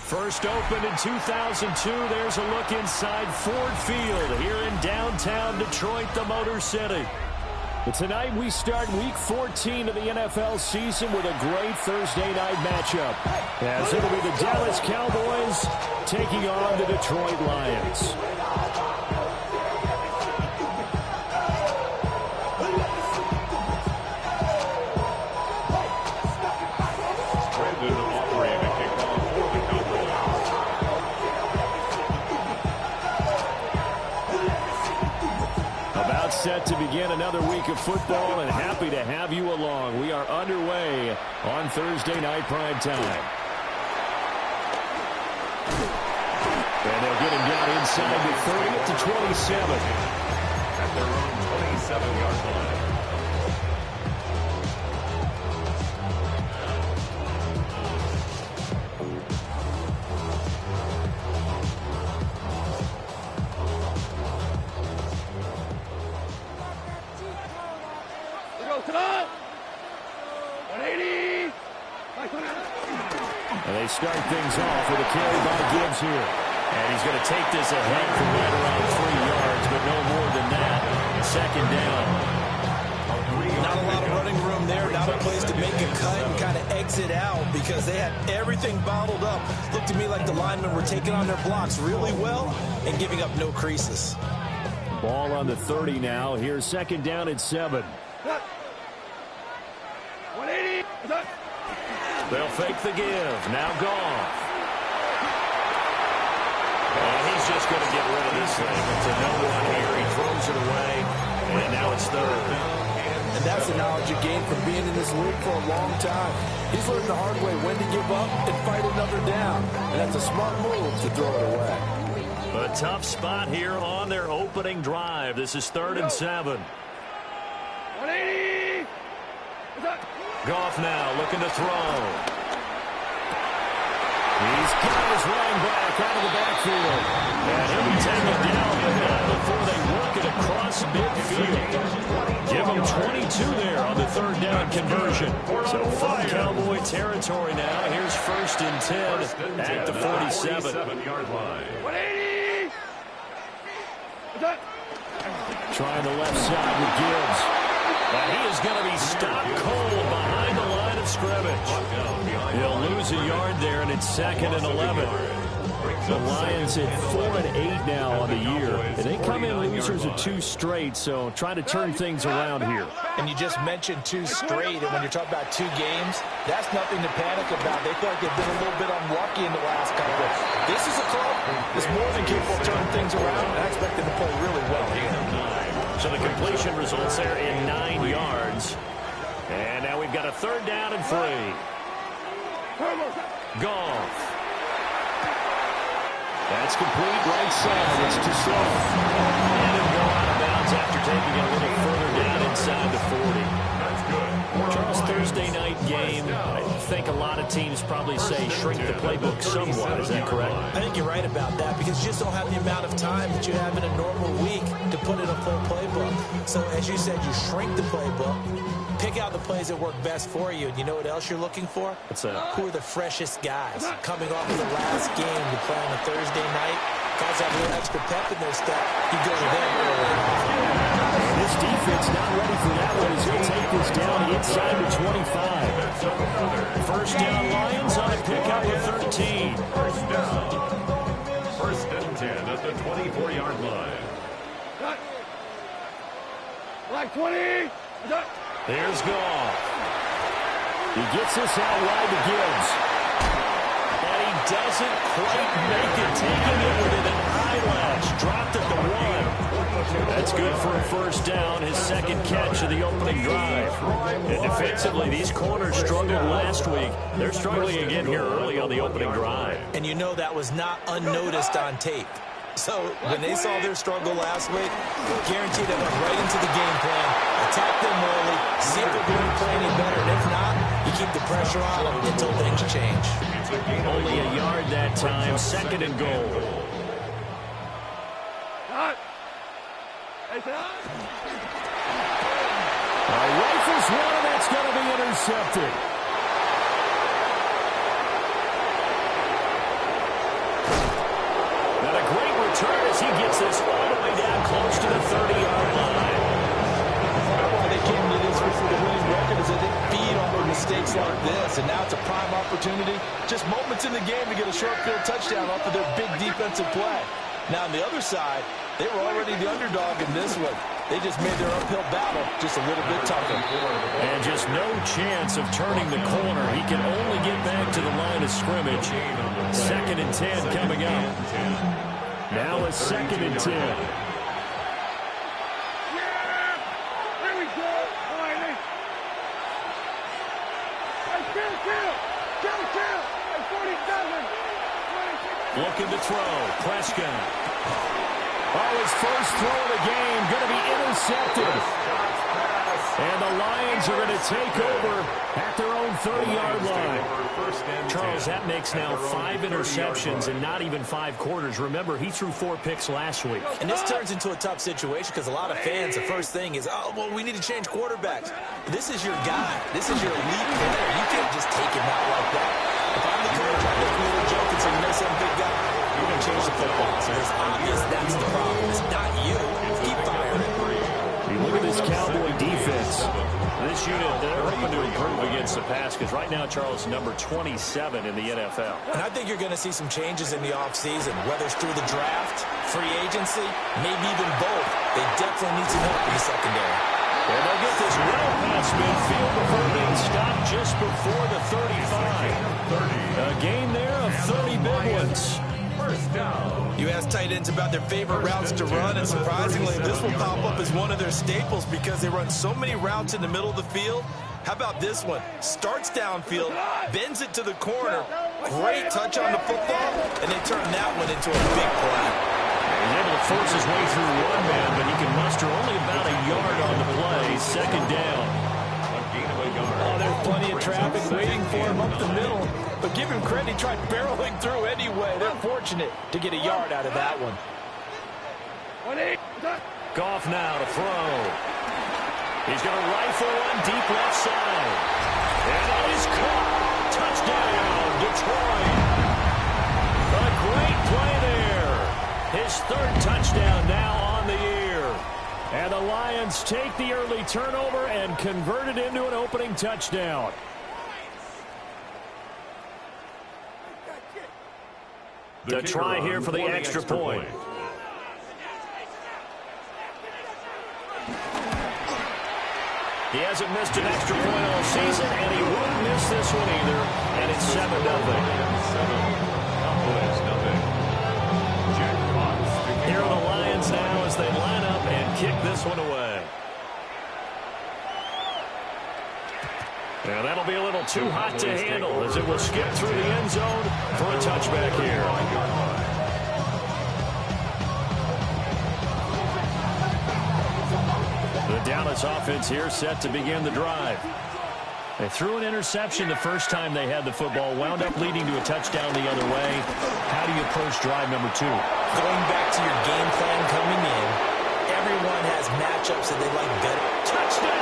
First opened in 2002. There's a look inside Ford Field here in downtown Detroit, the Motor City. But tonight we start Week 14 of the NFL season with a great Thursday night matchup, as it'll be the Dallas Cowboys taking on the Detroit Lions. Set to begin another week of football, and happy to have you along. We are underway on Thursday night prime time. And they'll get him down inside the 30 to 27. At their own 27-yard line. And they start things off with a carry by Gibbs here. And he's going to take this ahead for right around 3 yards, but no more than that. Second down. Not a lot of running room there. Not a place to make a cut and kind of exit out because they had everything bottled up. Looked to me like the linemen were taking on their blocks really well and giving up no creases. Ball on the 30 now. Here's second down at 7. 180. They'll fake the give. Now Goff. And he's just going to get rid of this thing. It's a no-one here. He throws it away. And now it's third. And that's the knowledge you gain from being in this league for a long time. He's learned the hard way when to give up and fight another down. And that's a smart move to throw it away. A tough spot here on their opening drive. This is 3rd and 7. 180. Goff now looking to throw. He's got his running back out of the backfield. And he'll be taken down, but not before they work it across midfield. Give him 22 there on the 3rd down conversion. So full Cowboy territory now. Here's 1st and 10 at the 47-yard line. 180. Trying the left side with Gibbs. And he is going to be stopped cold behind the line of scrimmage. He'll lose a yard there, and it's 2nd and 11. The Lions at 4-8 now on the year. And they come in losers of 2 straight, so trying to turn things around here. And you just mentioned 2 straight, and when you're talking about 2 games, that's nothing to panic about. They feel like they've been a little bit unlucky in the last couple. This is a club that's more than capable of turning things around, and I expect them to play really well here. So the completion results there in 9 yards. And now we've got a 3rd down and 3. Goff. That's complete right side. It's too slow. And it'll go out of bounds after taking it a little further down inside the 40. That's good. Charles, Thursday night game, I think a lot of teams probably say shrink the playbook somewhat. Is that correct? I think you're right about that because you just don't have the amount of time that you have in a normal week to put in a full playbook. So as you said, you shrink the playbook, pick out the plays that work best for you. And you know what else you're looking for? What's that? Who are the freshest guys coming off of the last game to play on a Thursday night? Guys have a little extra pep in their step. You go to them early. This defense not ready for that one as he'll take this down inside the 25. 1st down Lions on a pickup of 13. First down. 1st and 10 at the 24-yard line. Like 20. There's Goff. He gets this out wide to Gibbs. And he doesn't quite make it, taking it within an eyelash. Dropped at the 1. That's good for a 1st down, his 2nd catch of the opening drive. And defensively, these corners struggled last week. They're struggling again here early on the opening drive. And you know that was not unnoticed on tape. So when they saw their struggle last week, guaranteed they went right into the game plan, attack them early, see if they're going to play any better. And if not, you keep the pressure on them until things change. Only a yard that time, 2nd and goal. Rifles one, and that's going to be intercepted. gets this all the way down close to the 30-yard line. Why they came into this with the winning record is that they feed on their mistakes like this, and now it's a prime opportunity, just moments in the game to get a short field touchdown off of their big defensive play. Now on the other side, they were already the underdog in this one. They just made their uphill battle just a little bit tougher. And just no chance of turning the corner. He can only get back to the line of scrimmage. 2nd and 10 coming up. Now a 2nd and 10. Here we go. All right, hey. Kill. Hey, 47. Looking to throw. Prescott. Oh, his first throw of the game going to be intercepted. And the Lions are going to take over at their own 30-yard line. Charles, that makes now 5 interceptions in not even 5 quarters. Remember, he threw 4 picks last week. And this turns into a tough situation because a lot of fans, the first thing is, oh, well, we need to change quarterbacks. This is your guy. This is your elite player. You can't just take him out like that. If I'm the coach, I make a little joke and say, you know, some big guy, you're going to change the football. So it's obvious that's the problem. It's not you. Keep firing. You look at this Cowboy defense. This unit, they're hoping to improve against the pass because right now, Charles, number 27 in the NFL. And I think you're going to see some changes in the offseason, whether it's through the draft, free agency, maybe even both. They definitely need some help in the secondary. And they'll get this well past midfield before being stopped just before the 35. A gain there of 30 big ones. First down. You ask tight ends about their favorite routes to run, and surprisingly, this will pop up as one of their staples because they run so many routes in the middle of the field. How about this one? Starts downfield, bends it to the corner, great touch on the football, and they turn that one into a big play. He's able to force his way through one man, but he can muster only about a yard on the play. 2nd down. Oh, there's plenty of traffic waiting for him up the middle. But give him credit, he tried barreling through anyway. They're fortunate to get a yard out of that one. Goff now to throw. He's going to rifle one deep left side. And it is caught. Touchdown, Detroit. A great play there. His 3rd touchdown now on the year. And the Lions take the early turnover and convert it into an opening touchdown. The try here for the extra point. He hasn't missed an extra point all season, and he won't miss this one either. And it's 7-0. Here are the Lions now as they line up and kick this one away. And that'll be a little too hot to handle as it will skip through the end zone for a touchback here. The Dallas offense here set to begin the drive. They threw an interception the first time they had the football, wound up leading to a touchdown the other way. How do you approach drive number 2? Going back to your game plan coming in, everyone has matchups that they like better. Touchdown,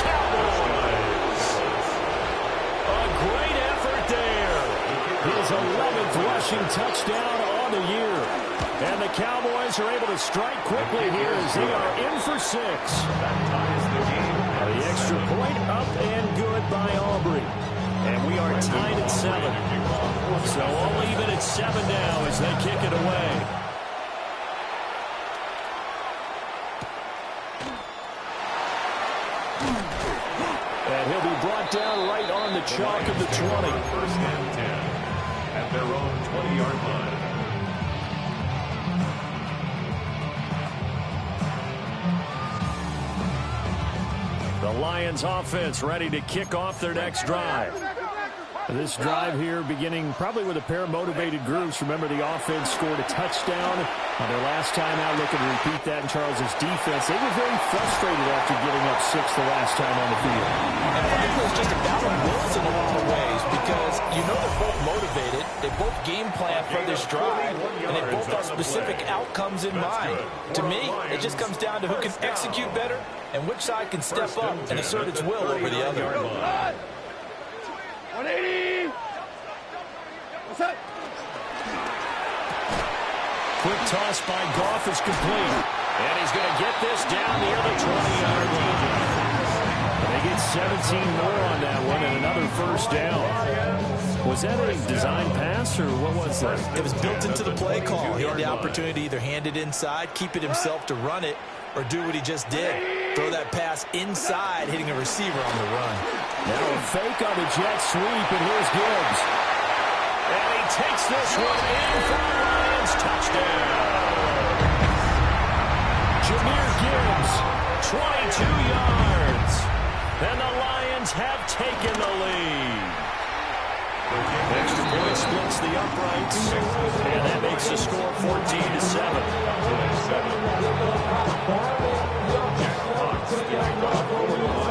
Cowboys! A great effort there. His 11th rushing touchdown on the year. And the Cowboys are able to strike quickly here as they are in for 6. The extra point up and good by Aubrey. And we are tied at 7. So all even at 7 now as they kick it away. And he'll be brought down right on the chalk of the 20. 1st and 10 at their own 20-yard line. The Lions offense ready to kick off their next drive. This drive here beginning probably with a pair of motivated groups. Remember, the offense scored a touchdown on their last time out. Looking to repeat that in Charles's defense. They were very frustrated after giving up 6 the last time on the field. And frankly, it's just a battle of wills in a lot of ways because you know they're both motivated. They both game plan for this drive, and they both have specific outcomes in mind. To me, it just comes down to who can execute better and which side can step up and assert its will over the other. 180. What's up? quick toss by Goff is complete. And he's going to get this down near the 20-yard line. They get 17 more on that one and another first down. Was that a design pass or what was that? It was built into the play call. He had the opportunity to either hand it inside, keep it himself to run it, or do what he just did. Throw that pass inside, hitting a receiver on the run. Now a fake on the jet sweep, and here's Gibbs. And he takes this one in for the Lions. Touchdown. Jahmyr Gibbs, 22 yards. And the Lions have taken the lead. Extra point splits the uprights, and that makes the score 14-7.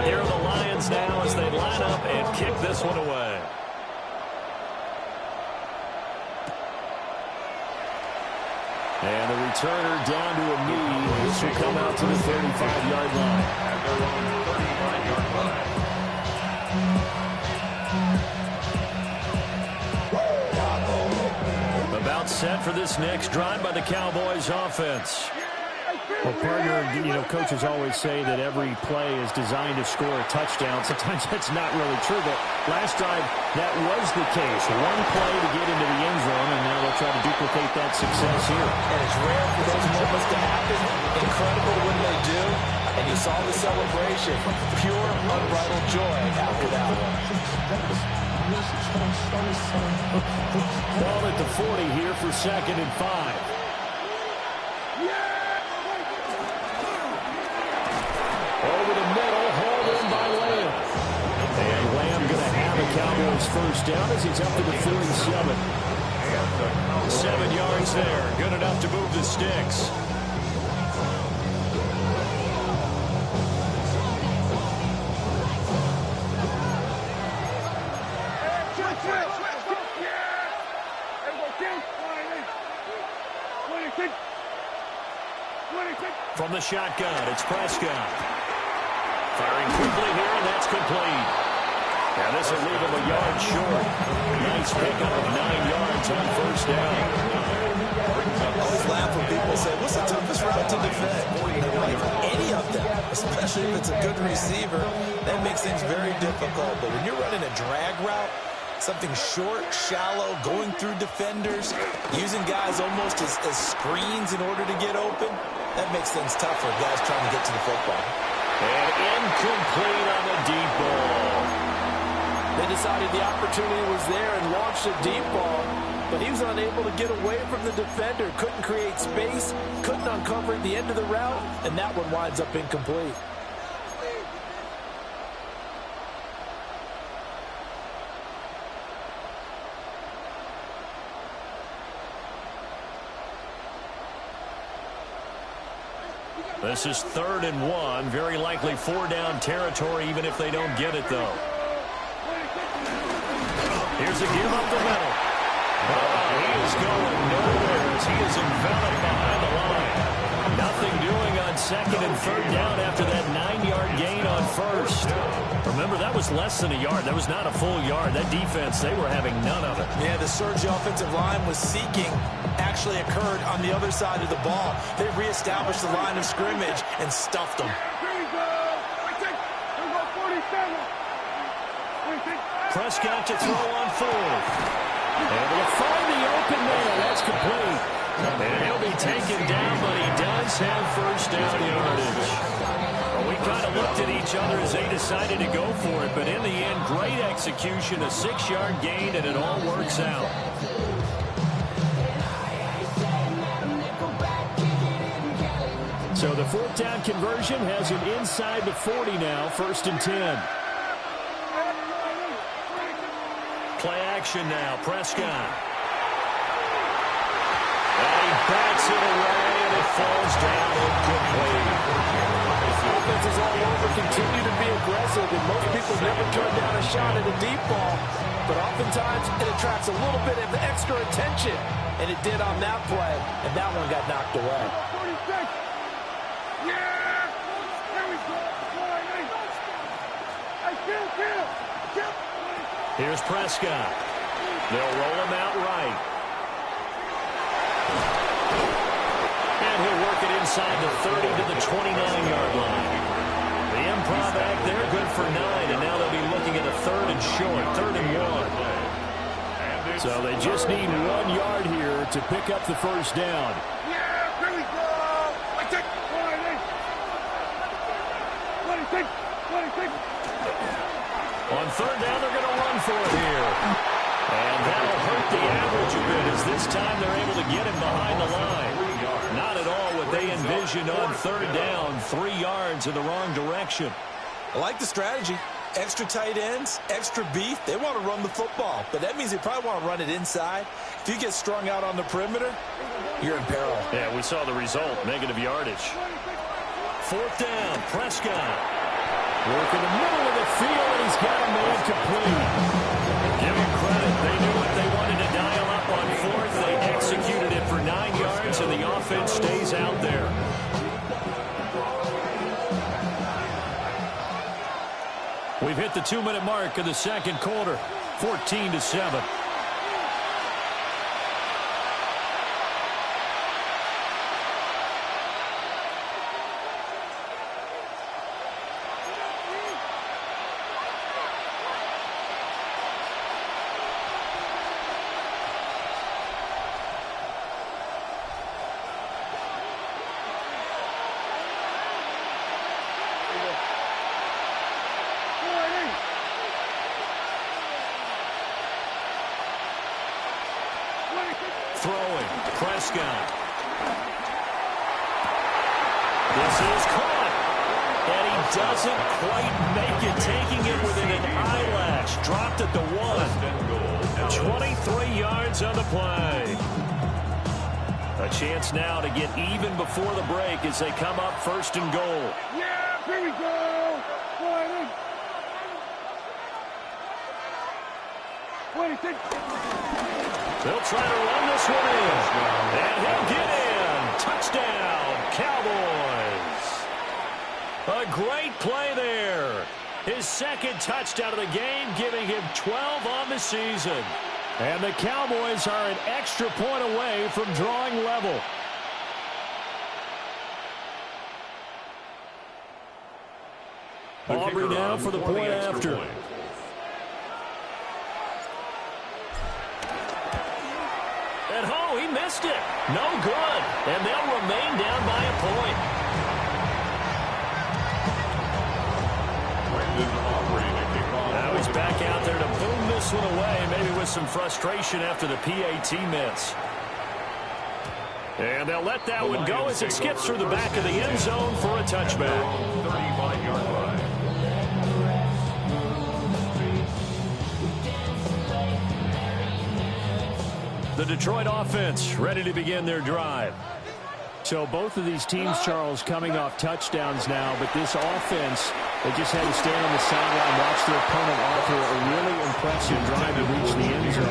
Here are the Lions now as they line up and kick this one away. And the returner down to a knee. This will come out to the 35-yard line. About set for this next drive by the Cowboys offense. Well, partner, coaches always say that every play is designed to score a touchdown. Sometimes that's not really true, but last drive, that was the case. One play to get into the end zone, and now they'll try to duplicate that success here. And it's rare for those moments to happen. Incredible when they do. And you saw the celebration. Pure, unbridled joy after that one. Ball at the 40 here for 2nd and 5. Over the middle, hauled in by Lamb. And Lamb going to have a Cowboys first down as he's up to the 47. 7 yards there. Good enough to move the sticks. From the shotgun, it's Prescott. Firing quickly here, and that's complete. Now this will leave him a yard short. Nice pickup of 9 yards on first down. I always laugh when people say, what's the toughest route to defend? Any of them, especially if it's a good receiver, that makes things very difficult. But when you're running a drag route, something short, shallow, going through defenders, using guys almost as screens in order to get open, that makes things tough for guys trying to get to the football. And incomplete on the deep ball. They decided the opportunity was there and launched a deep ball, but he was unable to get away from the defender, couldn't create space, couldn't uncover the end of the route, and that one winds up incomplete. This is 3rd and 1. Very likely 4-down territory, even if they don't get it, though. Here's a give up the middle. He is going nowhere as he is enveloped behind the line. Nothing doing on 2nd and 3rd down after that 9-yard gain on 1st. Remember, that was less than a yard. That was not a full yard. That defense, they were having none of it. Yeah, the surge the offensive line was seeking actually occurred on the other side of the ball. They reestablished the line of scrimmage and stuffed them. Prescott to throw on 4th. Able to find the open man. That's complete. And he'll be taken down, but he does have first down yardage. Well, we kind of looked at each other as they decided to go for it, but in the end, great execution, a 6-yard gain, and it all works out. So the 4th down conversion has him inside the 40 now, 1st and 10. Play action now, Prescott. And he bats it away, and it falls down incomplete. Offenses all over continue to be aggressive, and most people never turn down a shot at a deep ball. But oftentimes, it attracts a little bit of extra attention, and it did on that play, and that one got knocked away. Here's Prescott. They'll roll him out right. inside the 30 to the 29-yard line. The improv act there, good for 9, and now they'll be looking at a 3rd and short, 3rd and 1. So they just need 1 yard here to pick up the first down. Yeah, here we go. I take 26. On 3rd down, they're going to run for it here. And that'll hurt the average a bit, as this time they're able to get him behind the line. Not at all what they envisioned on 3rd down, 3 yards in the wrong direction. I like the strategy. Extra tight ends, extra beef. They want to run the football, but that means they probably want to run it inside. If you get strung out on the perimeter, you're in peril. Yeah, we saw the result, negative yardage. 4th down, Prescott. Work in the middle of the field, and he's got a man complete. Give him credit. They knew what they wanted to dial up on 4th. They executed it for 9 yards, and the offense stays out there. We've hit the 2-minute mark of the second quarter, 14-7. Throwing, Prescott. This is caught. And he doesn't quite make it, taking it within an eyelash. Dropped at the 1. 23 yards on the play. A chance now to get even before the break as they come up 1st and goal. Yeah, here we go. 26. They'll try to run this one in. And he'll get in. Touchdown, Cowboys. A great play there. His 2nd touchdown of the game, giving him 12 on the season. And the Cowboys are an extra point away from drawing level. Aubrey now for the point after. And he missed it. No good. And they'll remain down by a point. Now he's back out there to boom this one away, maybe with some frustration after the PAT miss. And they'll let that one go as it skips through the back of the end zone for a touchback. 35-yard line. The Detroit offense ready to begin their drive. So both of these teams, Charles, coming off touchdowns now, but this offense, they just had to stand on the sideline, watch their opponent offer a really impressive drive to reach the end zone.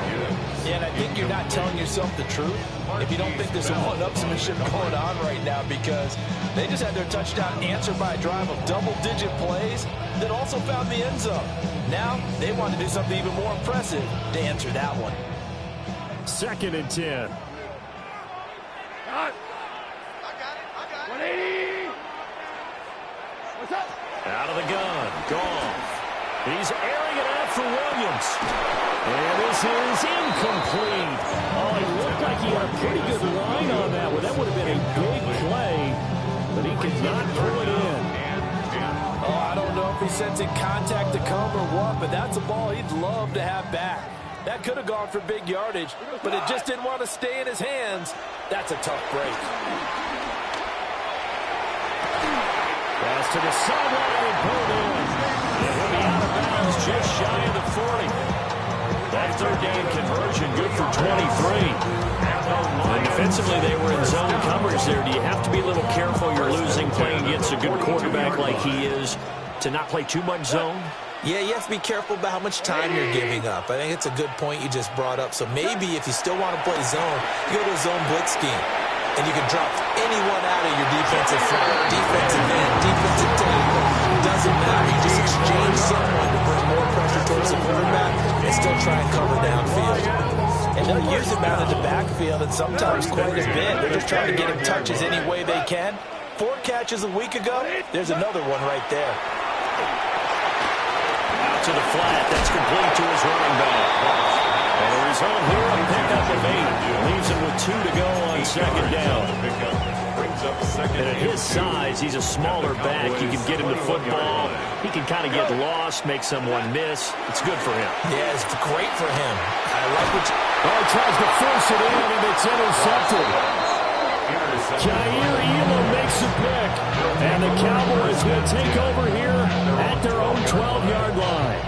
Yeah, and I think you're not telling yourself the truth if you don't think there's a one-upsmanship going on right now, because they just had their touchdown answered by a drive of double-digit plays that also found the end zone. Now they want to do something even more impressive to answer that one. 2nd and 10. Got it. 180. What's up? Out of the gun. Gone. He's airing it out for Williams. And this is incomplete. Oh, he looked like he had a pretty good line on that one. That would have been a big play, but he could not pull it in. Oh, I don't know if he's sensing contact to come or what, but that's a ball he'd love to have back. That could have gone for big yardage, but it just didn't want to stay in his hands. That's a tough break. Pass to the sideline and pulled in. And he'll be out of bounds just shy of the 40. That 3rd down conversion good for 23. And defensively, they were in zone coverage there. Do you have to be a little careful you're losing playing against a good quarterback like he is to not play too much zone? Yeah, you have to be careful about how much time you're giving up. I think it's a good point you just brought up. So maybe if you still want to play zone, you go to a zone blitz scheme. And you can drop anyone out of your defensive front, defensive end, defensive tackle. Doesn't matter. You just exchange someone to bring more pressure towards the quarterback and still try and cover downfield. And they'll use him out of the backfield, and sometimes quite a bit. They're just trying to get him touches any way they can. 4 catches a week ago. There's another one right there. Out to the flat. That's complete to his running back. And the result here, a pickup of 8. Leaves him with 2 to go on second down. And at his size, he's a smaller back. You can get him the football. He can kind of get lost, make someone miss. It's good for him. Yeah, it's great for him. I like what you... Oh, he tries to force it in, and it's intercepted. Jair Elam makes a pick. And the Cowboys will take over here at their own 12-yard line.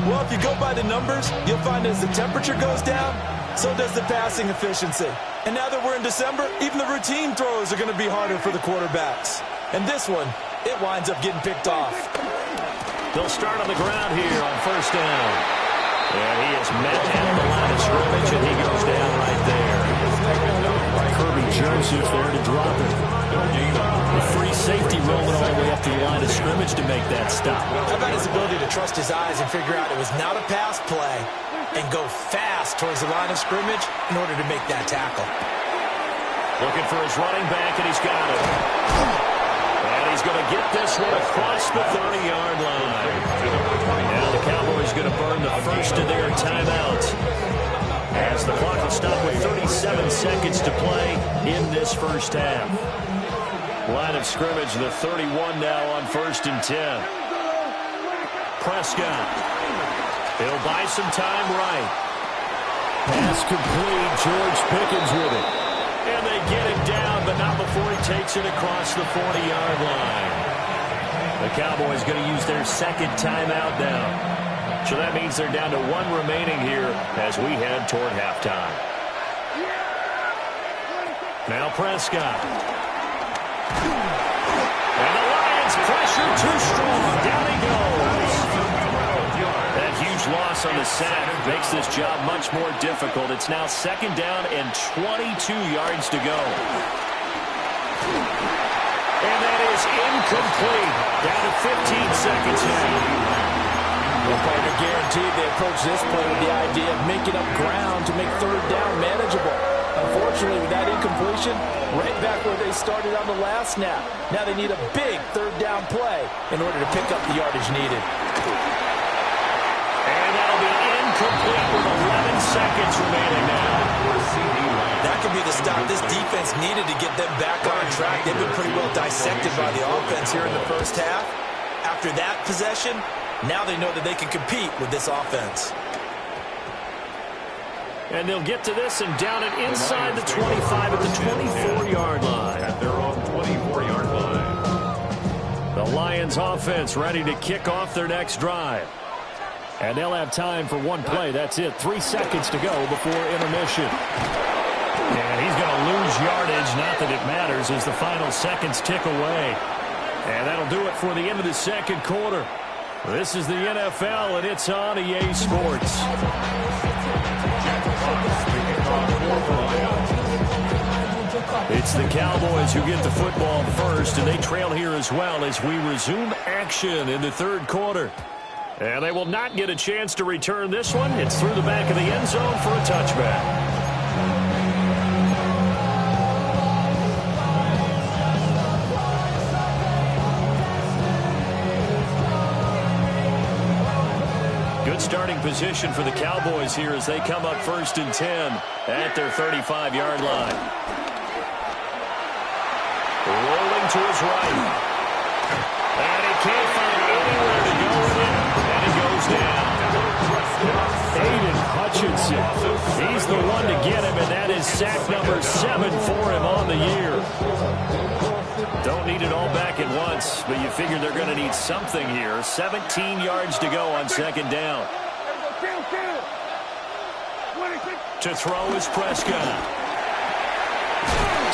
Well, if you go by the numbers, you'll find as the temperature goes down, so does the passing efficiency. And now that we're in December, even the routine throws are going to be harder for the quarterbacks. And this one, it winds up getting picked off. They'll start on the ground here on first down. And he is met at the line of scrimmage, and he goes down right there. Kirby Joseph there to drop it. The free safety rolling all the way up to the line of scrimmage to make that stop. How about his ability to trust his eyes and figure out it was not a pass play and go fast towards the line of scrimmage in order to make that tackle. Looking for his running back, and he's got it. And he's going to get this one across the 30-yard line. Now the Cowboys going to burn the first of their timeouts, as the clock will stop with 37 seconds to play in this first half. Line of scrimmage, the 31 now on first and 10. Prescott. He'll buy some time right. Pass complete. George Pickens with it. And they get it down, but not before he takes it across the 40-yard line. The Cowboys going to use their second timeout now. So that means they're down to 1 remaining here as we head toward halftime. Now Prescott. And the Lions pressure too strong. Down he goes. That huge loss on the sack makes this job much more difficult. It's now second down and 22 yards to go. And that is incomplete. Down to 15 seconds now. Well, partner, guaranteed they approach this play with the idea of making up ground to make third down manageable. Unfortunately, with that incompletion, right back where they started on the last snap. Now they need a big third down play in order to pick up the yardage needed. And that'll be incomplete with 11 seconds remaining now. That could be the stop this defense needed to get them back on track. They've been pretty well dissected by the offense here in the first half. After that possession, now they know that they can compete with this offense. And they'll get to this and down it inside the 25 at the 24-yard line. At their own 24-yard line. The Lions offense ready to kick off their next drive. And they'll have time for one play. That's it. 3 seconds to go before intermission. And he's going to lose yardage. Not that it matters as the final seconds tick away. And that'll do it for the end of the second quarter. This is the NFL, and it's on EA Sports. It's the Cowboys who get the football first, and they trail here as well as we resume action in the third quarter. And they will not get a chance to return this one. It's through the back of the end zone for a touchback. Good starting position for the Cowboys here as they come up first and 10 at their 35-yard line. Rolling to his right. And he can't find anywhere to go with it. And he goes down. Aiden Hutchinson. He's the one to get him, and that is sack number 7 for him on the year. Don't need it all back at once, but you figure they're going to need something here. 17 yards to go on second down. To throw is Prescott.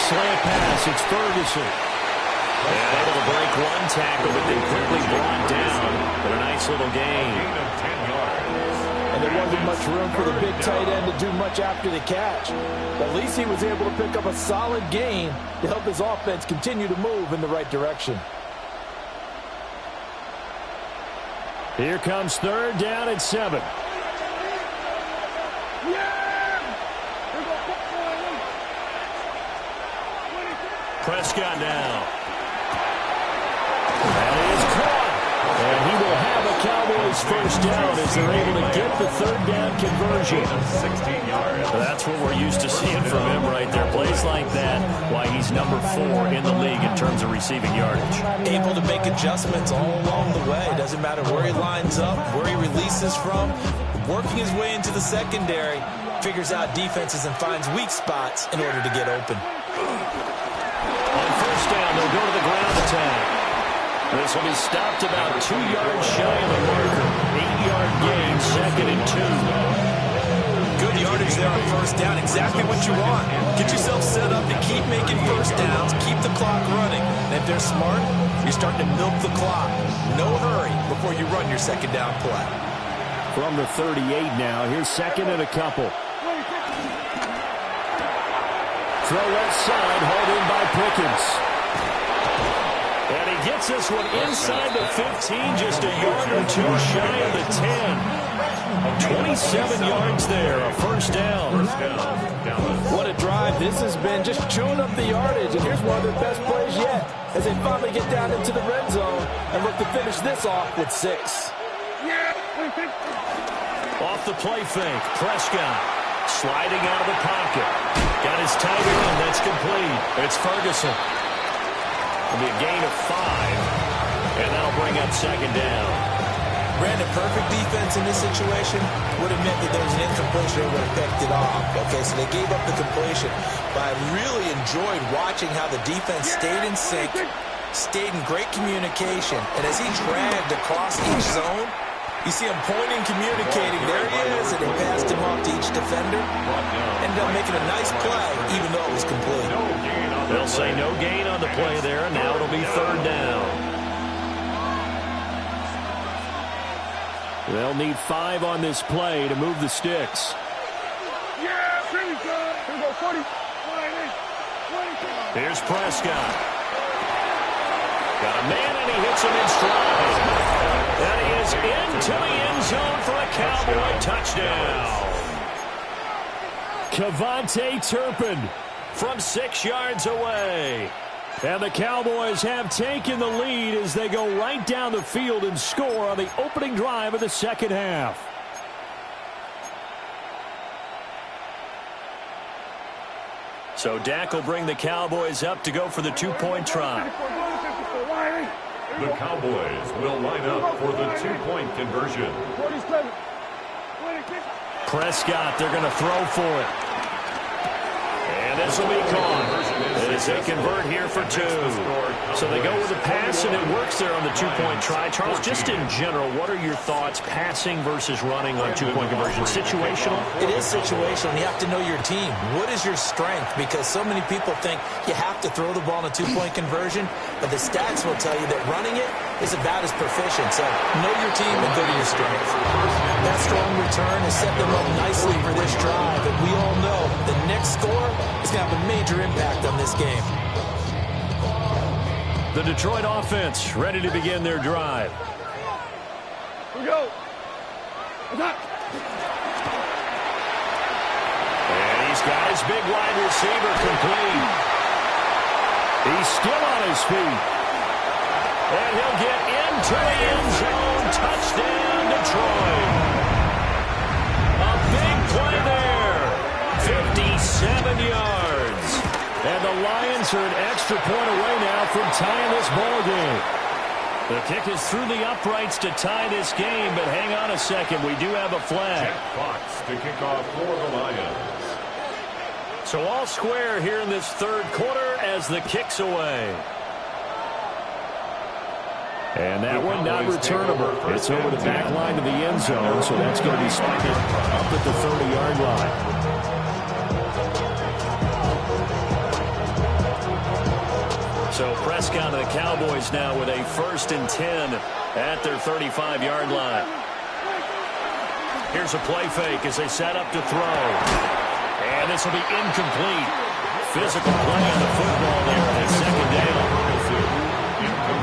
Slant pass, it's Ferguson. And able to break one tackle, but then quickly brought down. But a nice little gain. And there wasn't much room for the big tight end to do much after the catch. But at least he was able to pick up a solid gain to help his offense continue to move in the right direction. Here comes third down at 7. Prescott now. his first down as they're able to get the third down conversion. 16 yards. That's what we're used to seeing from him right there. Plays like that, why he's number 4 in the league in terms of receiving yardage. Able to make adjustments all along the way. Doesn't matter where he lines up, where he releases from. Working his way into the secondary, figures out defenses and finds weak spots in order to get open. On first down, they'll go to the ground attack. This will be stopped about 2 yards shy of the marker. 8-yard gain, 2nd and 2. Good yardage there on first down. Exactly what you want. Get yourself set up to keep making first downs, keep the clock running. And if they're smart, you're starting to milk the clock. No hurry before you run your second down play. From the 38 now, here's 2nd and a couple. Throw left side, hauled in by Pickens. And he gets this one inside the 15, just a yard or 2 shy of the 10. 27 yards there, a first down. What a drive this has been, just chewing up the yardage. And here's one of their best plays yet as they finally get down into the red zone and look to finish this off with 6. Off the play fake, Prescott sliding out of the pocket. Got his tight end, that's complete. It's Ferguson. It'll be a gain of 5, and that'll bring up 2nd down. Brandon, perfect defense in this situation would have meant that there was an incompletion that would have picked it off. Okay, so they gave up the completion. But I really enjoyed watching how the defense stayed in sync, stayed in great communication, and as he dragged across each zone, you see him pointing, communicating. There he is, and he passed him off to each defender. Ended up making a nice play, even though it was complete. They'll say no gain on the play there, and now it'll be 3rd down. They'll need 5 on this play to move the sticks. Here's Prescott. Got a man, and he hits him in stride. And he is into the end zone for a Cowboy touchdown. Kevontae Turpin from 6 yards away. And the Cowboys have taken the lead as they go right down the field and score on the opening drive of the second half. So Dak will bring the Cowboys up to go for the 2-point try. The Cowboys will line up for the 2-point conversion. Prescott, they're going to throw for it. And this will be caught as they convert here for 2. So they go with the pass, and it works there on the 2-point try. Charles, just in general, what are your thoughts passing versus running on 2-point conversion? Situational? It is situational. You have to know your team. What is your strength? Because so many people think you have to throw the ball in a 2-point conversion, but the stats will tell you that running it is about as proficient. So know your team and go to your strength. That strong return has set them up nicely for this drive, and we all know the next score is going to have a major impact on this game. The Detroit offense ready to begin their drive. Here we go. And he's got his big wide receiver complete. He's still on his feet. And he'll get into the end zone. Touchdown, Detroit. A big play there. 57 yards. And the Lions are an extra point away now from tying this ball game. The kick is through the uprights to tie this game, but hang on a second. We do have a flag. Jack Fox to kick off for the Lions. So all square here in this 3rd quarter as the kick's away. And that one not returnable. It's over the back line of the end zone, so that's going to be spotted up at the 30-yard line. So Prescott and the Cowboys now with a 1st and 10 at their 35-yard line. Here's a play fake as they set up to throw. And this will be incomplete. Physical play on the football there at 2nd down.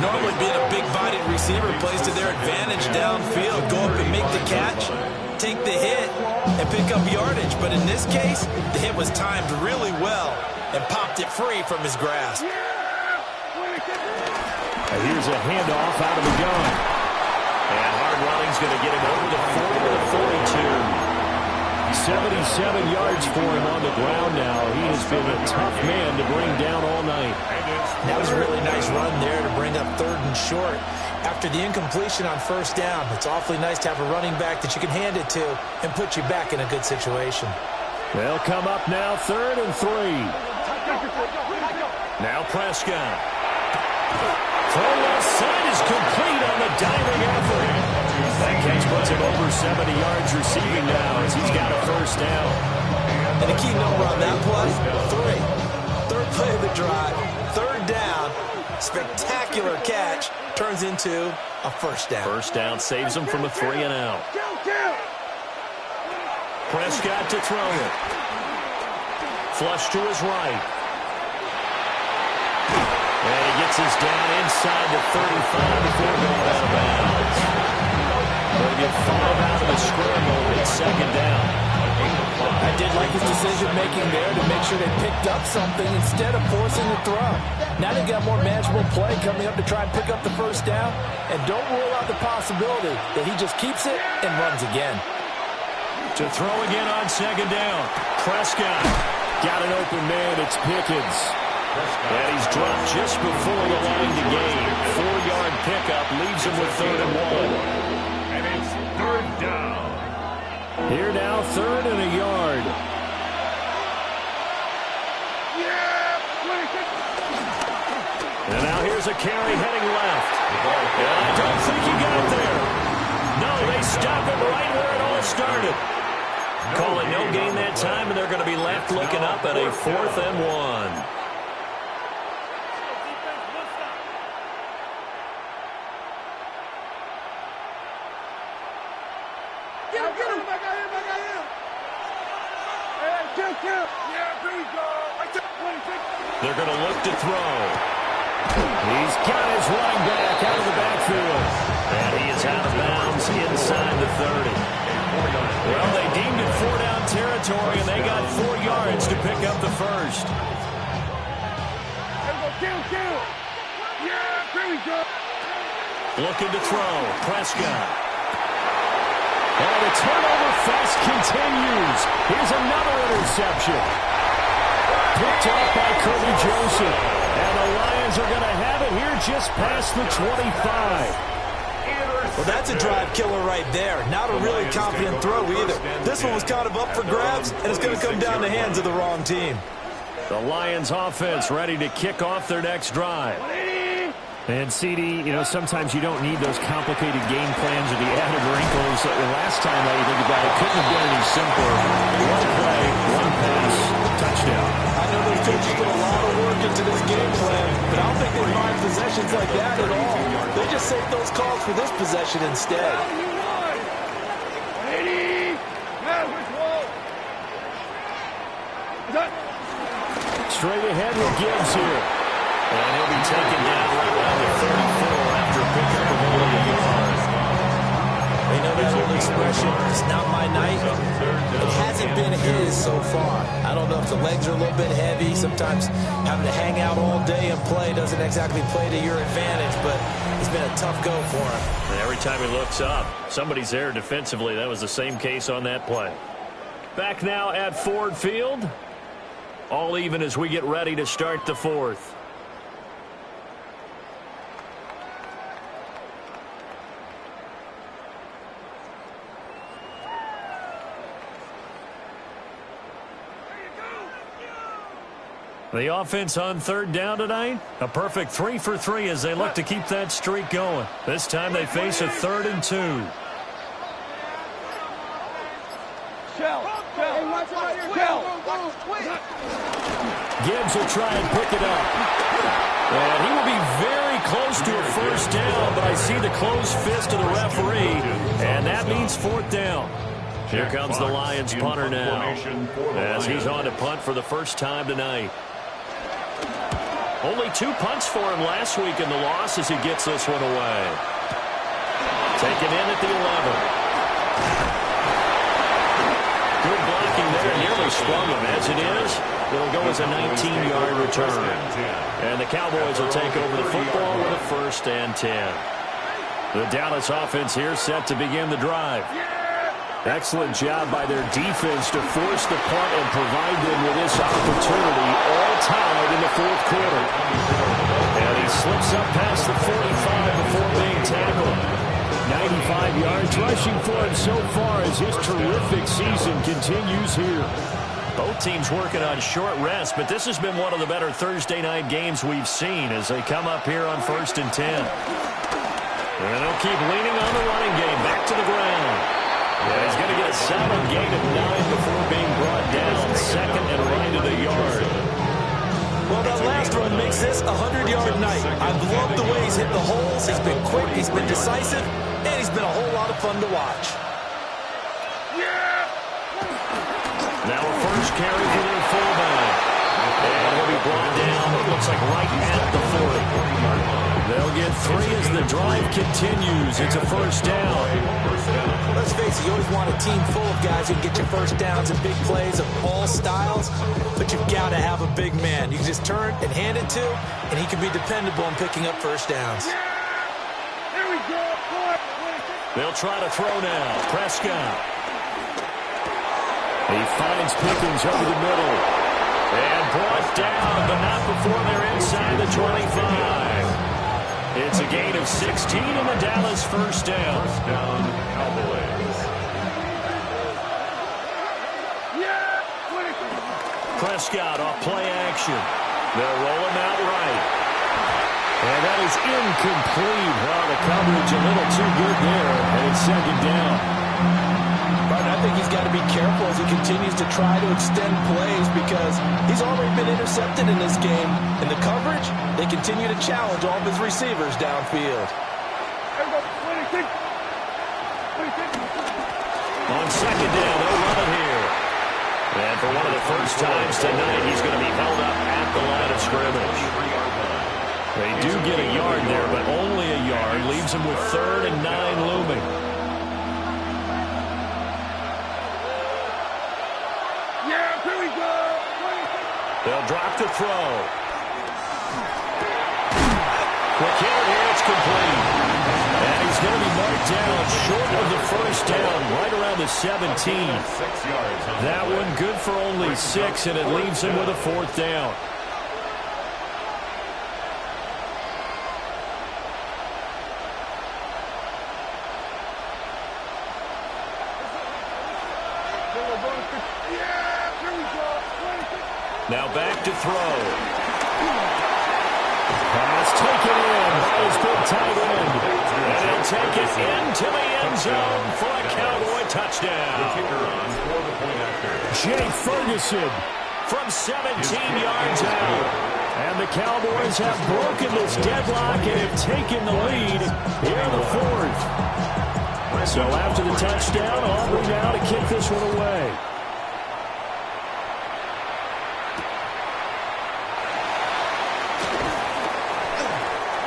Normally being a big-bodied receiver plays to their advantage downfield. Go up and make the catch, take the hit, and pick up yardage. But in this case, the hit was timed really well and popped it free from his grasp. Here's a handoff out of the gun. And hard running's going to get him over the 40 to the 42. 77 yards for him on the ground now. He has been a tough man to bring down all night. That was a really nice run there to bring up 3rd and short. After the incompletion on 1st down, it's awfully nice to have a running back that you can hand it to and put you back in a good situation. They'll come up now 3rd and 3. Now Prescott. Throw left side is complete on the diving effort. That catch puts him over 70 yards receiving now as he's got a 1st down. And the key number on that play, 3. 3rd play of the drive, 3rd down, spectacular catch, turns into a 1st down. 1st down saves him from a 3 and out. Prescott to throw it. Flush to his right. And he gets us down inside the 35 before going out of bounds. They'll get 5 out of the scramble. It's 2nd down. I did like his decision-making there to make sure they picked up something instead of forcing the throw. Now they got more manageable play coming up to try and pick up the 1st down. And don't rule out the possibility that he just keeps it and runs again. To throw again on 2nd down. Prescott got an open man. It's Pickens. And he's dropped just before the line to gain. 4-yard pickup leaves him with 3rd and 1. And it's 3rd down. Here now, 3rd and a yard. And now here's a carry heading left. And I don't think he got there. No, they stop him right where it all started. Call it no gain that time, and they're going to be left looking up at a 4th and 1. They're going to look to throw. He's got his running back out of the backfield. And he is out of bounds inside the 30. Well, they deemed it 4-down territory, and they got 4 yards to pick up the 1st. Looking to throw. Prescott. And the turnover fest continues. Here's another interception. Picked off by Kirby Joseph. And the Lions are going to have it here just past the 25. Well, that's a drive killer right there. Not a really confident throw either. This one was kind of up for grabs, and it's going to come down the hands of the wrong team. The Lions offense ready to kick off their next drive. And, CD, sometimes you don't need those complicated game plans or the added wrinkles. Last time, I think about it, couldn't have been any simpler. One play, one pass, touchdown. I know those coaches put a lot of work into this game plan, but I don't think they mind possessions like that at all. They just save those calls for this possession instead. Straight ahead with Gibbs here. And he'll be taken down right around the 34 after a pickup of only a yard. They know that old expression, it's not my night. It hasn't been his so far. I don't know if the legs are a little bit heavy. Sometimes having to hang out all day and play doesn't exactly play to your advantage, but it's been a tough go for him. And every time he looks up, somebody's there defensively. That was the same case on that play. Back now at Ford Field. All even as we get ready to start the 4th. The offense on 3rd down tonight. A perfect 3 for 3 as they look to keep that streak going. This time they face a 3rd and 2. Gibbs will try and pick it up. And he will be very close to a 1st down, but I see the closed fist of the referee, and that means 4th down. Here comes the Lions punter now as he's on to punt for the first time tonight. Only 2 punts for him last week in the loss as he gets this one away. Taken in at the 11. Good blocking there. Nearly sprung him. As it is, it'll go as a 19-yard return. And the Cowboys will take over the football with a 1st and 10. The Dallas offense here set to begin the drive. Excellent job by their defense to force the punt and provide them with this opportunity, all tied in the fourth quarter. And he slips up past the 45 before being tackled. 95 yards rushing for him so far as his terrific season continues here. Both teams working on short rest, but this has been one of the better Thursday night games we've seen as they come up here on 1st and 10. And they'll keep leaning on the running game back to the ground. Yeah, he's going to get a solid gain of 9 before being brought down. Second and right of the yard. Well, that last run makes this a 100-yard night. I've loved the way he's hit the holes. He's been quick, he's been decisive, and he's been a whole lot of fun to watch. Now a first carry for their fullback. And he'll be brought down, it looks like right at the 40. They'll get 3 as the drive continues. It's a first down. Let's face it, you always want a team full of guys who can get you first downs and big plays of all styles, but you've got to have a big man you can just turn and hand it to, and he can be dependable in picking up first downs. Here we go. They'll try to throw now. Prescott. He finds Pickens over the middle. And brought down, but not before they're inside the 25. It's a gain of 16 and the Dallas first down. First down, Cowboys. Prescott off play action. They'll roll him out right. And that is incomplete. Well, the coverage a little too good there. And it's second down. But I think he's got to be careful as he continues to try to extend plays because he's already been intercepted in this game. In the coverage, they continue to challenge all of his receivers downfield. On second down, they'll run it here. And for one of the first times tonight, he's going to be held up at the line of scrimmage. They do get a yard there, but only a yard. Leaves him with 3rd and 9 looming. They'll drop the throw. Quick hitter here, it's complete. And he's going to be marked down short of the first down, right around the 17. 6 yards. That one good for only 6, and it leaves him with a 4th down. Now back to throw. Pass taken in by his big tight end. And he'll take it into the end zone for a Cowboy touchdown. Jay Ferguson from 17 yards out. And the Cowboys have broken this deadlock and have taken the lead here in the 4th. So after the touchdown, Aubrey now to kick this one away.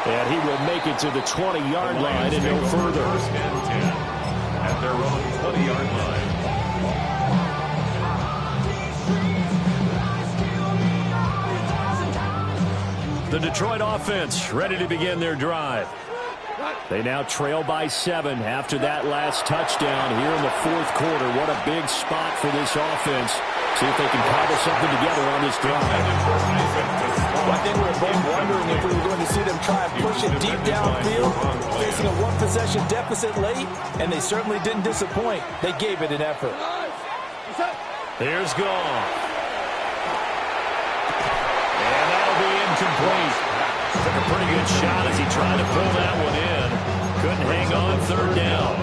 And he will make it to the 20-yard line and no further. First and 10 at their own 20-yard line. The Detroit offense ready to begin their drive. They now trail by 7 after that last touchdown here in the 4th quarter. What a big spot for this offense. See if they can cobble something together on this drive. Well, I think we were both wondering if we were going to see them try and push it deep downfield, facing a one-possession deficit late, and they certainly didn't disappoint. They gave it an effort. Here's Goff. And that'll be incomplete. Took a pretty good shot as he tried to pull that one in. Couldn't hang on 3rd down.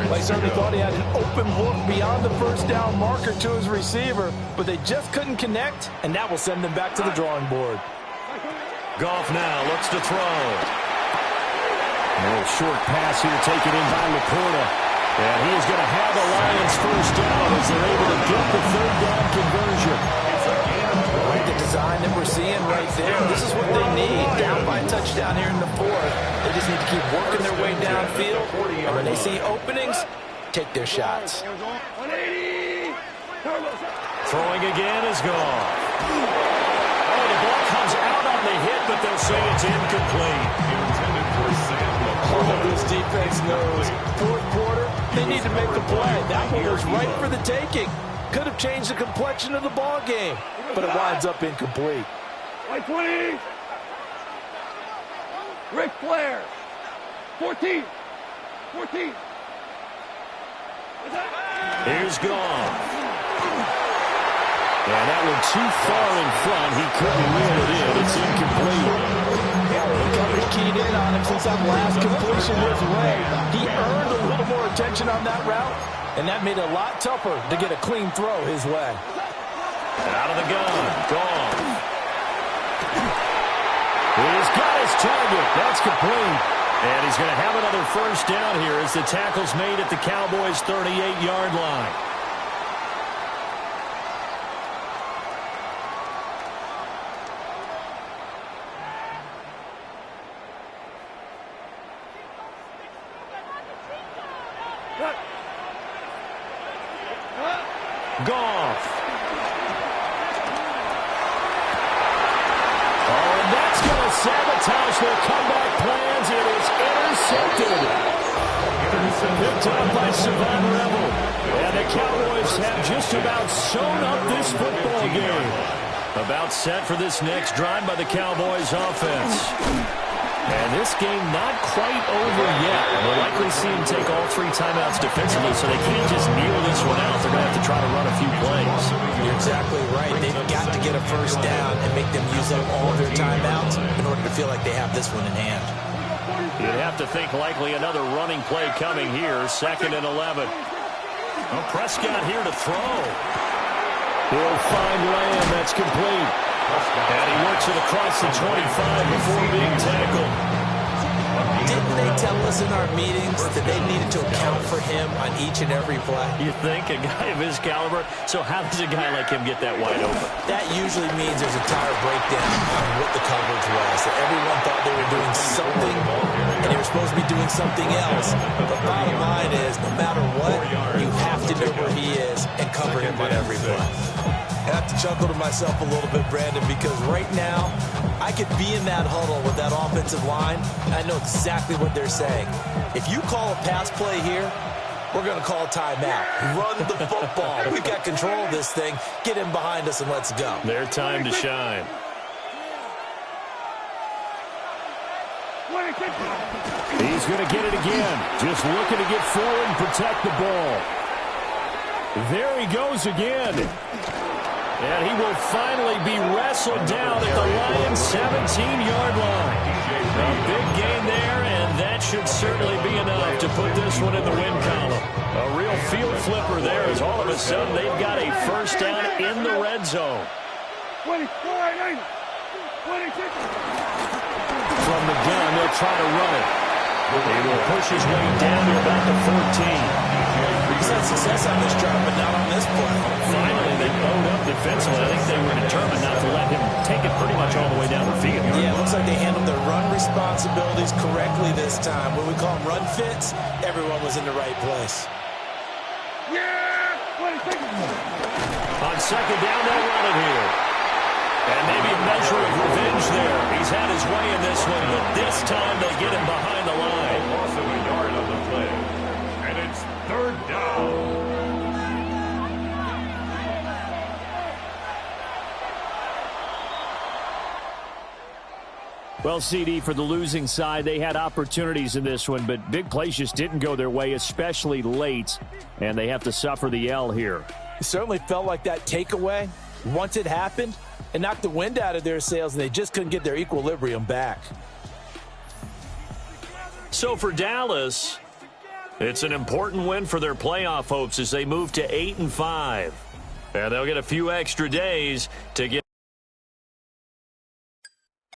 They certainly thought he had an open look beyond the first down marker to his receiver, but they just couldn't connect, and that will send them back to the drawing board. Goff now looks to throw. A little short pass here taken in by Laporta. And he is going to have the Lions first down as they're able to get the 3rd down conversion. The design that we're seeing right there, this is what they need. Down by a touchdown here in the 4th. They just need to keep working their way downfield. And when they see openings, take their shots. Throwing again is gone. Oh, the ball comes out on the hit, but they'll say it's incomplete. Intended for Sam Oh, this defense knows. Fourth quarter, they need to make a play. That one was right for the taking. Could have changed the complexion of the ball game, but it winds up incomplete. White 20. Ric Flair. 14. 14. Here's Goff. And that one too far in front. He couldn't reel it in. It's incomplete. Coverage keyed in on him since that last completion his way. He earned a little more attention on that route, and that made it a lot tougher to get a clean throw his way. Out of the gun. Goff. He's got his target. That's complete. And he's going to have another first down here as the tackle's made at the Cowboys' 38-yard line. Goff. Oh, and that's going to sabotage their comeback plans. It is intercepted. Picked up by Savant Rebel. And the Cowboys have just about sewn up this football game. About set for this next drive by the Cowboys offense. And this game not quite over yet. We'll likely see him take all three timeouts defensively, so they can't just kneel this one out. They're going to have to try to run a few plays. You're exactly right. They've got to get a first down and make them use up all their timeouts in order to feel like they have this one in hand. You'd have to think likely another running play coming here, 2nd and 11. Well, Prescott here to throw. He'll find Lamb. That's complete. And he works it across the 25 before being tackled. Didn't they tell us in our meetings that they needed to account for him on each and every play? You think? A guy of his caliber? So how does a guy like him get that wide open? That usually means there's a tire breakdown on what the coverage was. That everyone thought they were doing something, and they were supposed to be doing something else. But bottom line is, no matter what, you have to know where he is and cover him on every play. I have to chuckle to myself a little bit, Brandon, because right now, I could be in that huddle with that offensive line, and I know exactly what they're saying. If you call a pass play here, we're going to call a timeout. Run the football. We've got control of this thing. Get him behind us and let's go. Their time to shine. He's going to get it again. Just looking to get forward and protect the ball. There he goes again. And he will finally be wrestled down at the Lions' 17-yard line. A big gain there, and that should certainly be enough to put this one in the win column. A real field flipper there as all of a sudden they've got a first down in the red zone. 24, 26. From the gun, they'll try to run it. He will push his way down to about the 14. He's had success on this drive, but not on this play. Finally, they bowed up defensively. I think they were determined not to let him take it pretty much all the way down the field. Yeah, it looks like they handled their run responsibilities correctly this time. When we call them run fits, everyone was in the right place. Yeah! 26. On second down, they'll run it here. And maybe a measure of revenge there. He's had his way in this one, but this time they get him behind the line. Also a yard on the play. And it's 3rd down. Well, CD, for the losing side, they had opportunities in this one, but big plays just didn't go their way, especially late, and they have to suffer the L here. It certainly felt like that takeaway, once it happened, it knocked the wind out of their sails, and they just couldn't get their equilibrium back. So for Dallas, it's an important win for their playoff hopes as they move to 8-5. And they'll get a few extra days to get